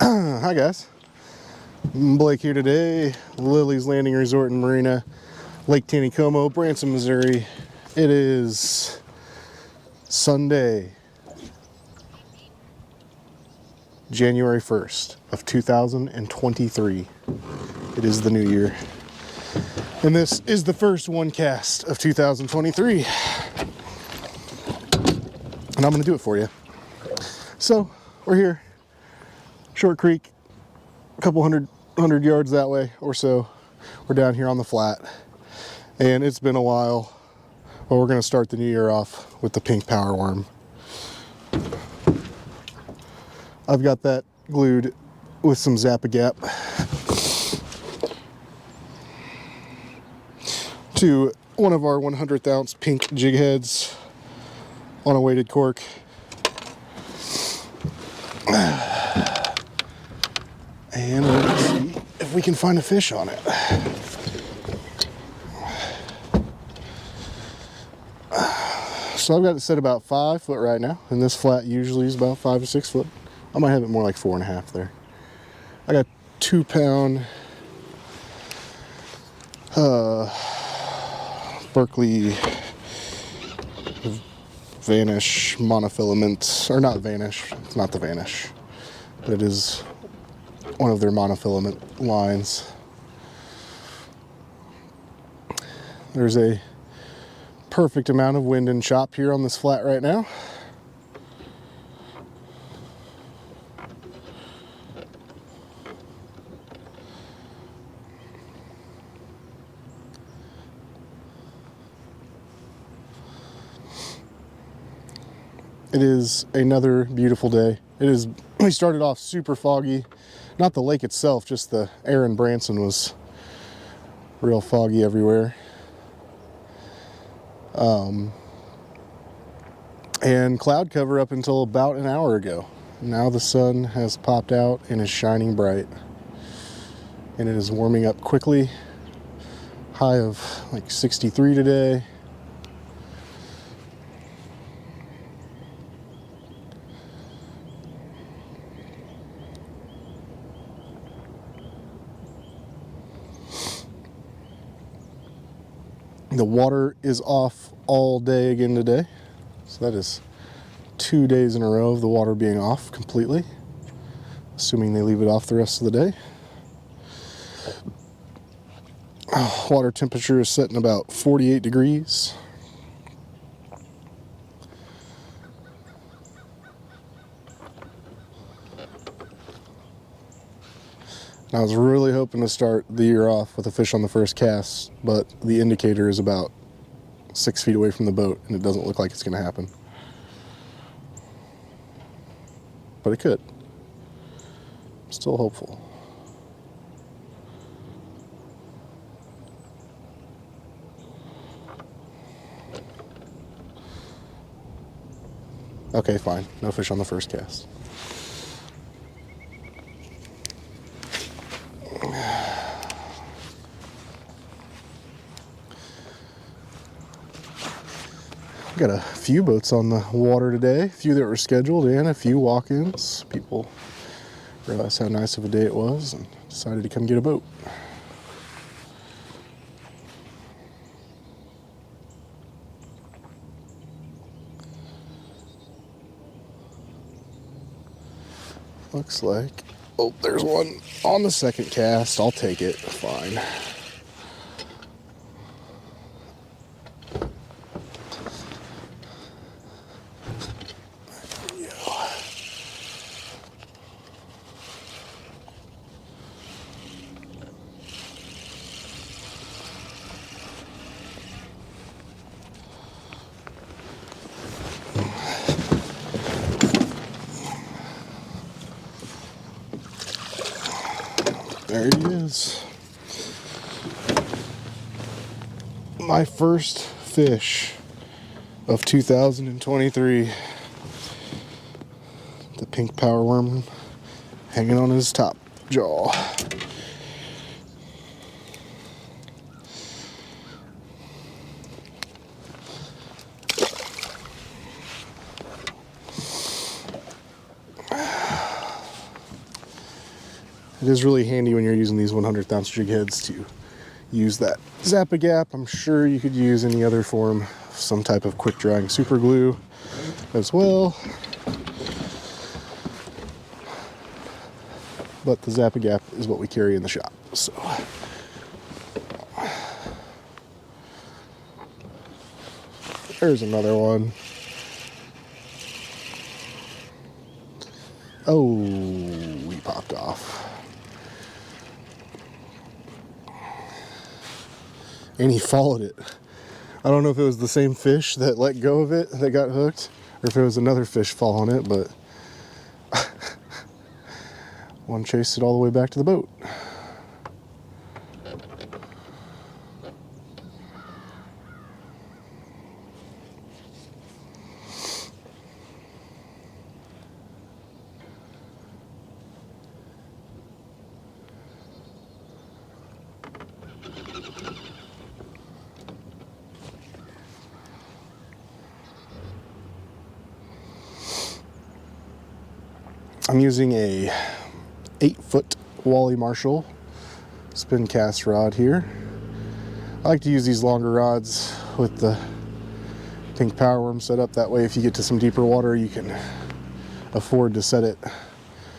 Hi guys, Blake here today, Lilley's Landing Resort in Marina, Lake Taneycomo, Branson, Missouri. It is Sunday, January 1st of 2023. It is the new year. And this is the first one cast of 2023. And I'm gonna do it for you. So, we're here, Short Creek, a couple hundred yards that way or so. We're down here on the flat, and it's been a while, but we're gonna start the new year off with the pink power worm. I've got that glued with some Zap-A-Gap to one of our 100th ounce pink jig heads on a weighted cork. And we're gonna see if we can find a fish on it. So I've got it set about 5 foot right now, and this flat usually is about 5 to 6 foot. I might have it more like 4.5 there. I got 2-pound Berkeley Vanish monofilament, or not Vanish, it's not the Vanish, but it is one of their monofilament lines. There's a perfect amount of wind and chop here on this flat right now. It is another beautiful day. We started off super foggy. Not the lake itself, just the air in Branson was real foggy everywhere. And cloud cover up until about an hour ago. Now the sun has popped out and is shining bright. And it is warming up quickly. High of like 63 today. The water is off all day again today. So that is 2 days in a row of the water being off completely, assuming they leave it off the rest of the day. Water temperature is sitting about 48 degrees. I was really hoping to start the year off with a fish on the first cast, but the indicator is about 6 feet away from the boat, and it doesn't look like it's going to happen. But it could. I'm still hopeful. Okay, fine. No fish on the first cast. Got a few boats on the water today, a few that were scheduled and a few walk-ins. People realized how nice of a day it was and decided to come get a boat. Looks like, oh, there's one on the second cast. I'll take it, fine. There he is. My first fish of 2023. The pink power worm hanging on his top jaw. it is really handy when you're using these 100th ounce jig heads to use that Zap-A-Gap. I'm sure you could use any other form, some type of quick drying super glue as well. But the Zap-A-Gap is what we carry in the shop. So there's another one. Oh, we popped off. And he followed it. I don't know if it was the same fish that let go of it that got hooked, or if it was another fish following it, but one chased it all the way back to the boat. I'm using a 8-foot Wally Marshall spin cast rod here. I like to use these longer rods with the pink power worm set up. That way if you get to some deeper water, you can afford to set it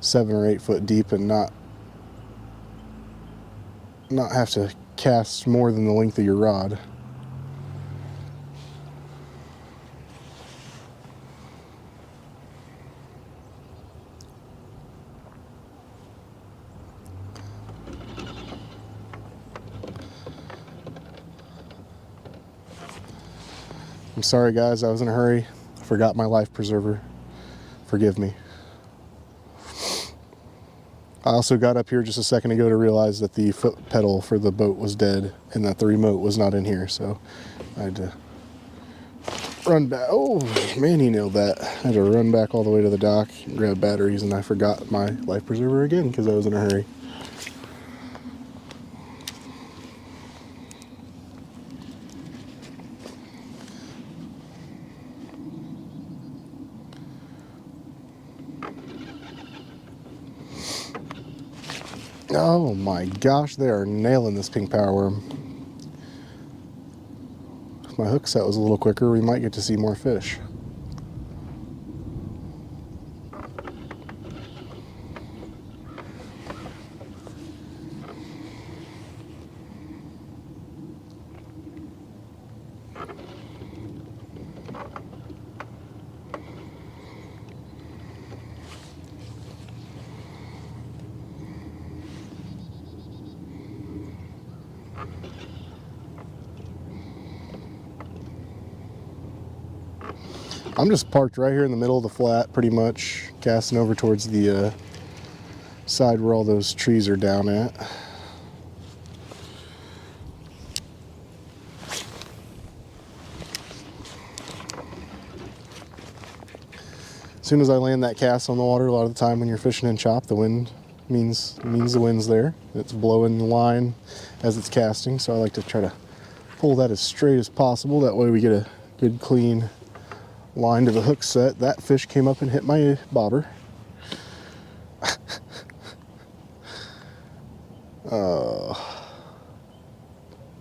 7 or 8 foot deep and not have to cast more than the length of your rod. I'm sorry guys, I was in a hurry. I forgot my life preserver. Forgive me. I also got up here just a second ago to realize that the foot pedal for the boat was dead and that the remote was not in here, so I had to run back. Oh man, he nailed that. I had to run back all the way to the dock and grab batteries, and I forgot my life preserver again because I was in a hurry. Oh my gosh, they are nailing this pink power worm. If my hook set was a little quicker, we might get to see more fish. I'm just parked right here in the middle of the flat, pretty much, casting over towards the side where all those trees are down at. As soon as I land that cast on the water, a lot of the time when you're fishing in chop, the wind means the wind's there. It's blowing the line as it's casting, so I like to try to pull that as straight as possible. That way we get a good clean line to the hook set. That fish came up and hit my bobber. I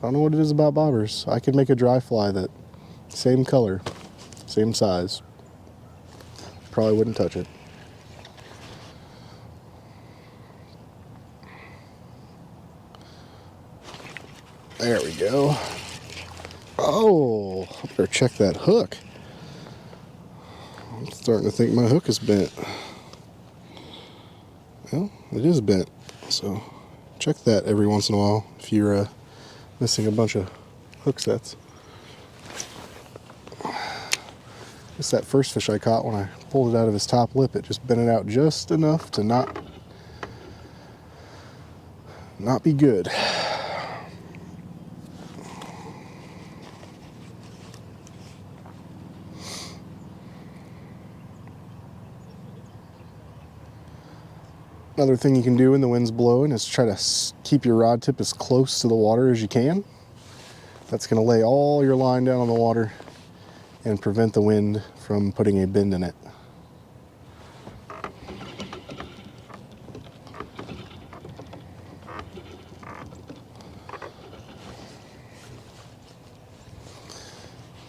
don't know what it is about bobbers. I can make a dry fly that same color, same size. Probably wouldn't touch it. There we go. Oh, I better check that hook. I'm starting to think my hook is bent. Well, it is bent, so check that every once in a while if you're missing a bunch of hook sets. Just that first fish I caught, when I pulled it out of his top lip, it just bent it out just enough to not be good. Another thing you can do when the wind's blowing is try to keep your rod tip as close to the water as you can. That's going to lay all your line down on the water and prevent the wind from putting a bend in it.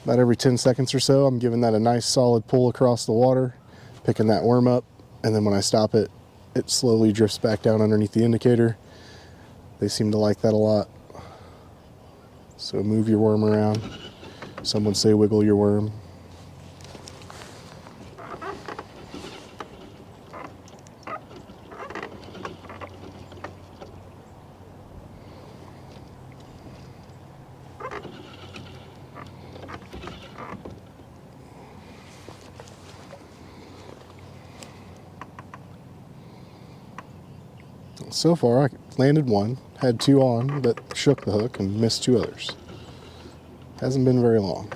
About every 10 seconds or so, I'm giving that a nice solid pull across the water, picking that worm up, and then when I stop it, it slowly drifts back down underneath the indicator. They seem to like that a lot. So move your worm around. Some would say wiggle your worm. So far, I landed one, had two on, but shook the hook and missed two others. Hasn't been very long.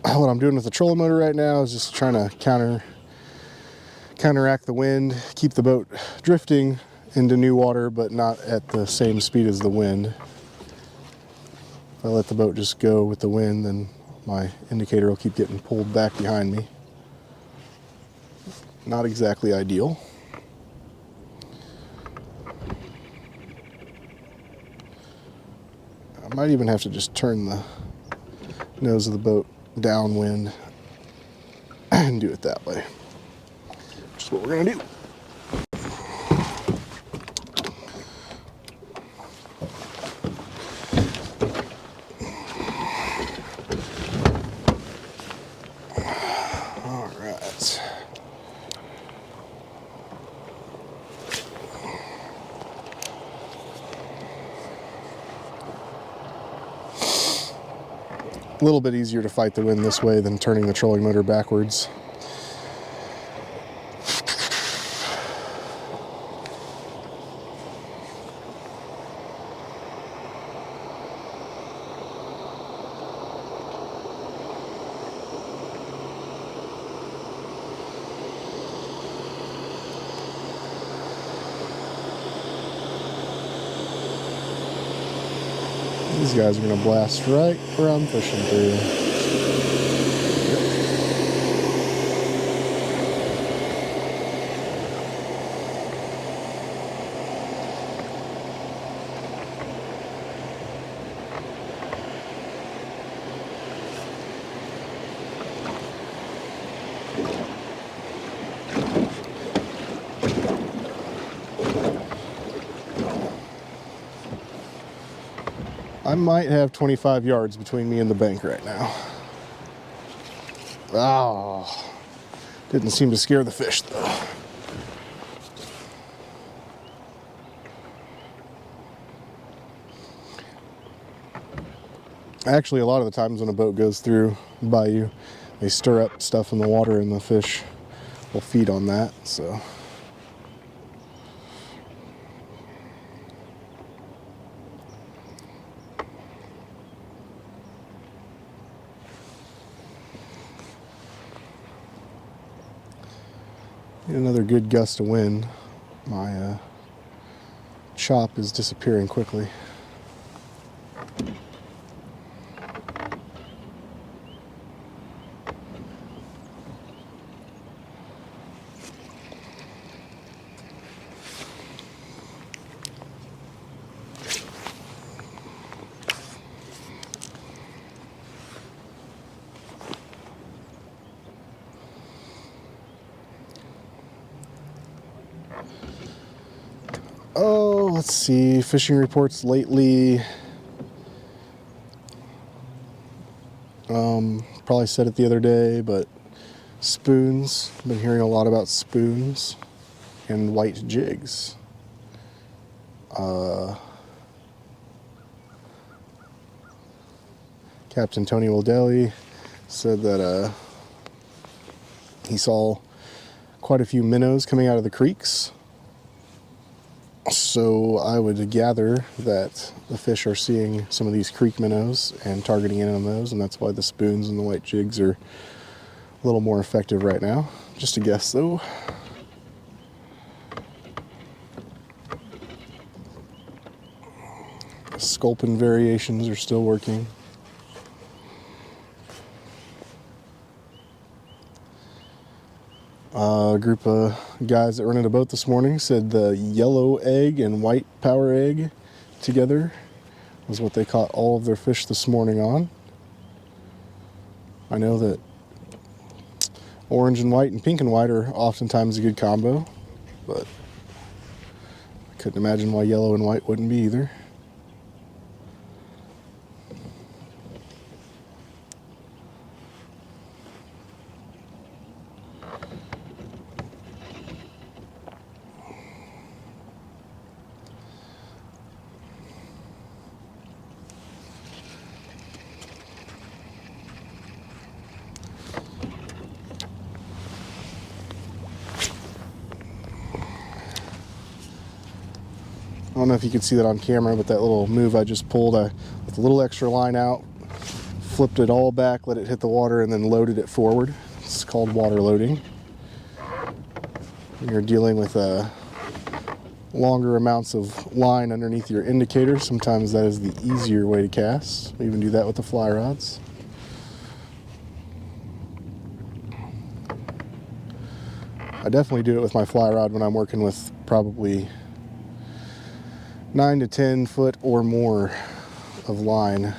What I'm doing with the trolling motor right now is just trying to counteract the wind, keep the boat drifting into new water, but not at the same speed as the wind. If I let the boat just go with the wind, then my indicator will keep getting pulled back behind me. Not exactly ideal. I might even have to just turn the nose of the boat downwind and do it that way. Which is what we're gonna do. All right. A little bit easier to fight the wind this way than turning the trolling motor backwards. These guys are going to blast right where I'm fishing through. I might have 25 yards between me and the bank right now. Oh, didn't seem to scare the fish though. Actually, a lot of the times when a boat goes through by you, they stir up stuff in the water and the fish will feed on that, so. Get another good gust of wind. My chop is disappearing quickly. Oh, let's see, fishing reports lately. Probably said it the other day, but spoons. Been hearing a lot about spoons and white jigs. Captain Tony Wildelli said that he saw quite a few minnows coming out of the creeks. So I would gather that the fish are seeing some of these creek minnows and targeting in on those, and that's why the spoons and the white jigs are a little more effective right now. Just a guess though. The sculpin variations are still working. A group of guys that rented a boat this morning said the yellow egg and white power egg together was what they caught all of their fish this morning on. I know that orange and white and pink and white are oftentimes a good combo, but I couldn't imagine why yellow and white wouldn't be either. I don't know if you could see that on camera, but that little move I just pulled, I with a little extra line out, flipped it all back, let it hit the water, and then loaded it forward. It's called water loading. When you're dealing with longer amounts of line underneath your indicator, sometimes that is the easier way to cast. We even do that with the fly rods. I definitely do it with my fly rod when I'm working with probably 9 to 10 foot or more of line.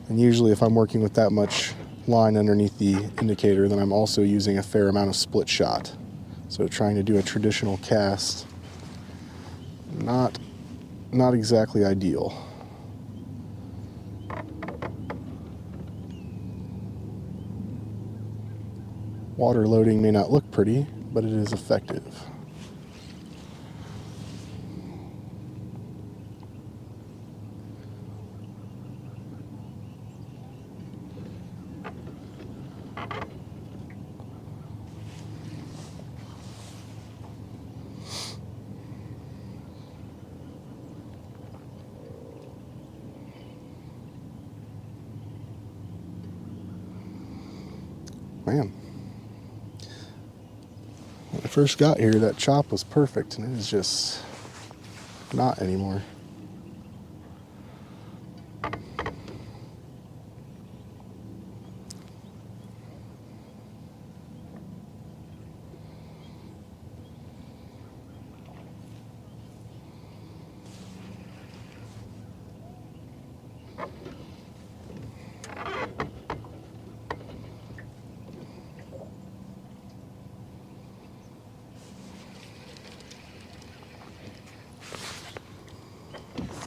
And usually if I'm working with that much line underneath the indicator, then I'm also using a fair amount of split shot. So trying to do a traditional cast, not exactly ideal. Water loading may not look pretty, but it is effective. Man, when I first got here, that chop was perfect, and it is just not anymore.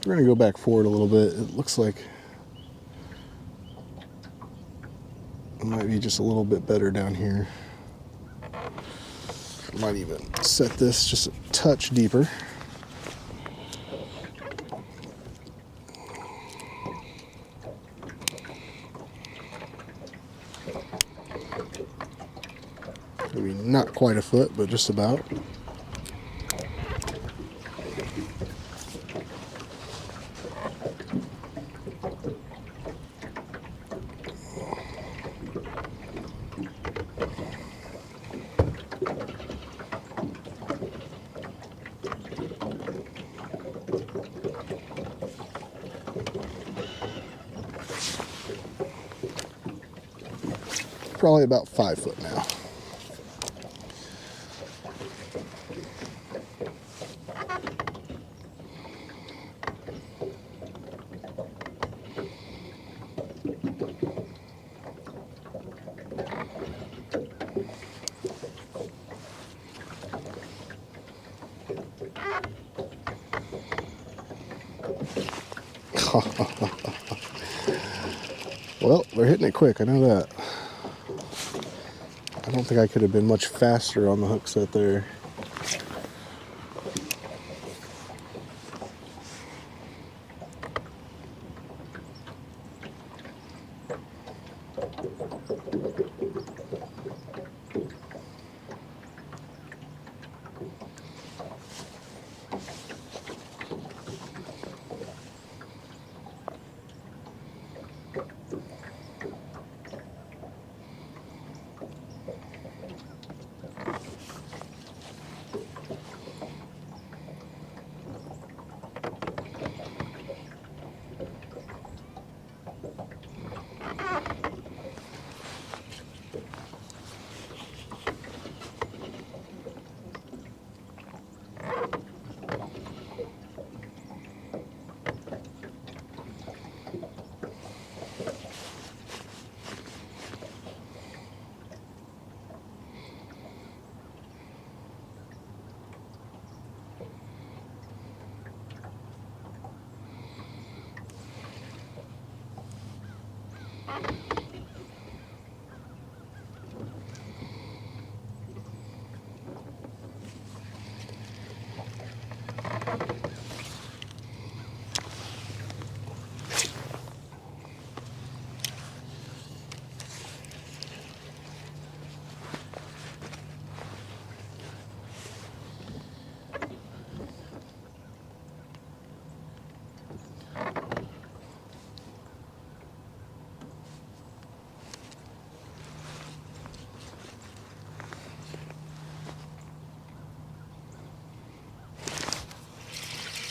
We're going to go back forward a little bit. It looks like it might be just a little bit better down here. Might even set this just a touch deeper. Maybe not quite a foot, but just about. Probably about 5 foot now. Well, they're hitting it quick, I know that. I don't think I could have been much faster on the hook set there.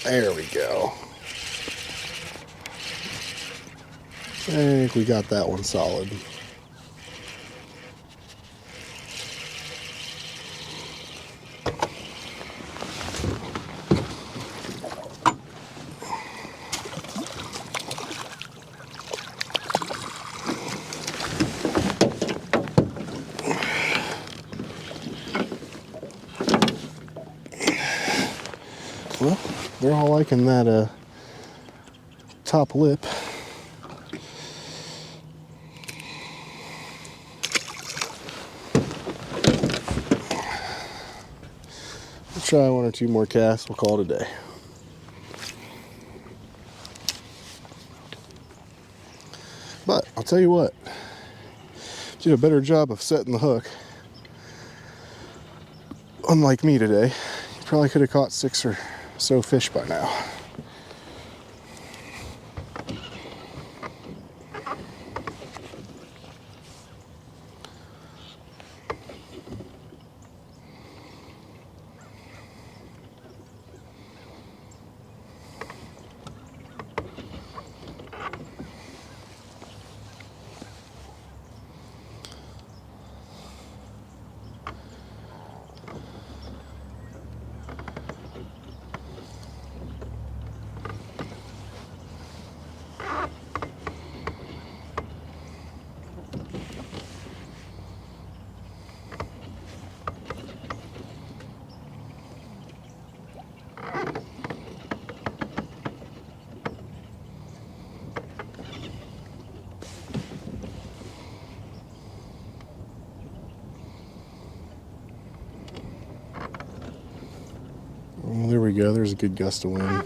There we go. I think we got that one solid. Well, they're all liking that top lip. We'll try one or two more casts. We'll call it a day. But I'll tell you what, did a better job of setting the hook. Unlike me today, you probably could have caught 6 or so fish by now. Well, there we go. There's a good gust of wind.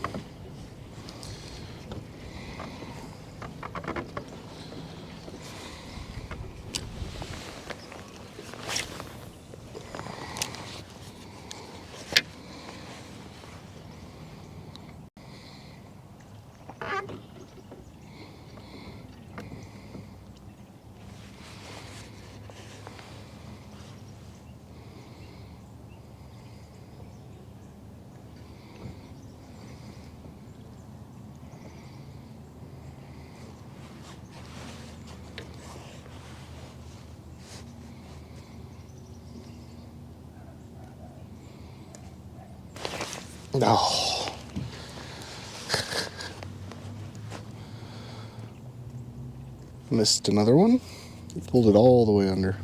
No. Missed another one. Pulled it all the way under.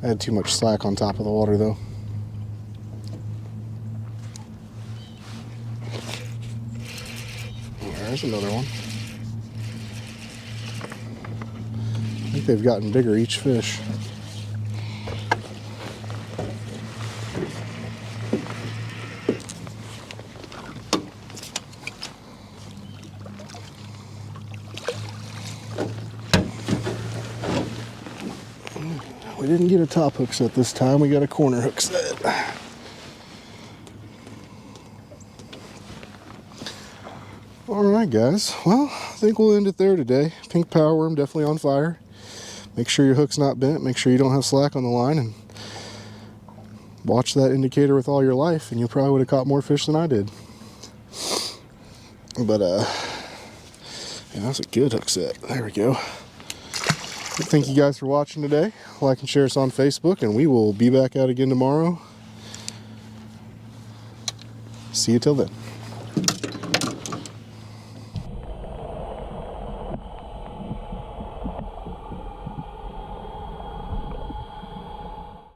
I had too much slack on top of the water though. There's another one. I think they've gotten bigger each fish. We didn't get a top hook set this time, we got a corner hook set. Alright guys, well, I think we'll end it there today. Pink power worm definitely on fire. Make sure your hook's not bent, make sure you don't have slack on the line, and watch that indicator with all your life and you probably would have caught more fish than I did. But yeah, that's a good hook set. There we go. Thank you guys for watching today. Like and share us on Facebook, and we will be back out again tomorrow. See you till then.